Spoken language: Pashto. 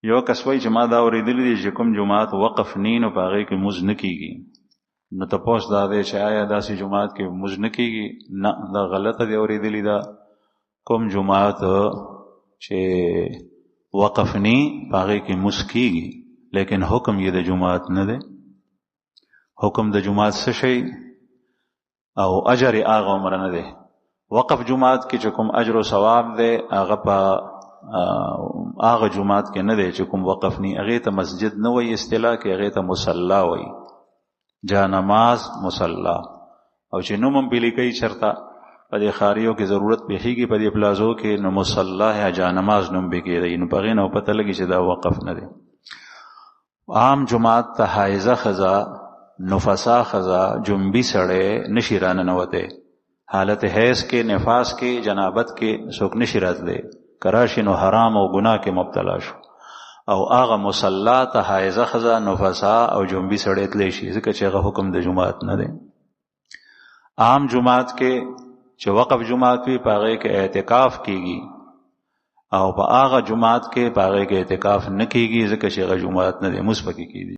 یو کس وایي چې ما دا اورېدلی دی چې کوم جماعت وقف نی نو په هغې کې مونځ نه کېږي. نو تپوس دا دی چې آیا داسې جماعت کې مونځ نه کېږي؟ نه، دا غلطه دی اورېدلې ده. کوم جماعت چې وقف نی په هغې کې مونځ کېږي، لیکن حکم یې د جماعت نه دی. حکم د جماعت څه شی او اجر یې هغه عمره نه دی. وقف جماعت کې چې کوم اجر او ثواب دی هغه په هغه جماعت کې نه دی چې کوم وقف نی. هغې ته مسجد نه وایي اصطلاح کې، هغې ته مصلا وایي، جا نماز مصلا. او چې نوم هم پې لیکئ چېرته په دې ښاریو کې ضرورت پېښېږي په دې پلازو کې، نو مصلا یا جا نماز نوم پې کېدی، نو په هغې نه پته لګي چې دا وقف نه دی. عام جماعت ته حایزه ښځه، نفسا ښځه، جنبي سړی نشي راننوتی. حالت حیض کې، نفاس کې، جنابت کې څوک نشي راتلی، که راشي نو حرام او ګناه کې مبتلا شو. او هغه مصلا ته حایزه ښځه، نفسا او جنبي سړی تلی شي، ځکه چې هغه حکم د جماعت نه دی. عام جماعت کې چې وقف جماعت وي په هغې کې اعتکاف کېږي، او په هغه جماعت کې په هغې کې اعتکاف نه کېږي، ځکه چې هغه جماعت نه دی، مونځ پکې کېږي.